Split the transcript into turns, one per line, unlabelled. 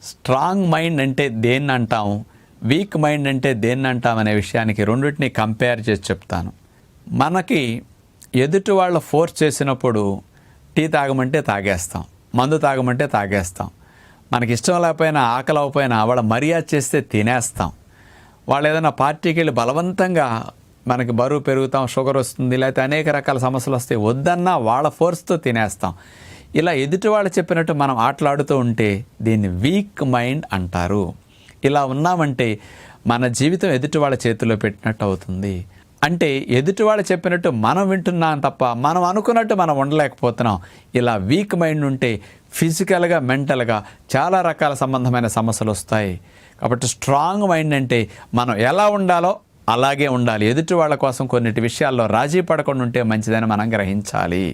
Strong mind అంటే దేన్ని అంటాం, వీక్ మైండ్ అంటే దేన్ని అంటాం అనే విషయానికి రెండింటిని కంపేర్ చేసి చెప్తాను. మనకి ఎదుటి వాళ్ళు ఫోర్స్ చేసినప్పుడు టీ తాగమంటే తాగేస్తాం, మందు తాగమంటే తాగేస్తాం. మనకి ఇష్టం లేకపోయినా ఆకలి అవ్వకపోయినా వాళ్ళ మర్యాద చేస్తే తినేస్తాం. వాళ్ళు ఏదైనా పార్టీకి వెళ్ళి బలవంతంగా మనకి బరువు పెరుగుతాం, షుగర్ వస్తుంది, లేకపోతే అనేక రకాల సమస్యలు వస్తాయి, వద్దన్నా వాళ్ళ ఫోర్స్తో తినేస్తాం. ఇలా ఎదుటి వాళ్ళు చెప్పినట్టు మనం ఆటలాడుతూ ఉంటే దీన్ని వీక్ మైండ్ అంటారు. ఇలా ఉన్నామంటే మన జీవితం ఎదుటి వాళ్ళ చేతిలో పెట్టినట్టు అవుతుంది. అంటే ఎదుటి వాళ్ళు చెప్పినట్టు మనం వింటున్నాం తప్ప మనం అనుకున్నట్టు మనం ఉండలేకపోతున్నాం. ఇలా వీక్ మైండ్ ఉంటే ఫిజికల్గా, మెంటల్గా చాలా రకాల సంబంధమైన సమస్యలు వస్తాయి. కాబట్టి స్ట్రాంగ్ మైండ్ అంటే మనం ఎలా ఉండాలో అలాగే ఉండాలి. ఎదుటి వాళ్ళ కోసం కొన్నిటి విషయాల్లో రాజీ పడకుండా ఉంటే మంచిదని మనం గ్రహించాలి.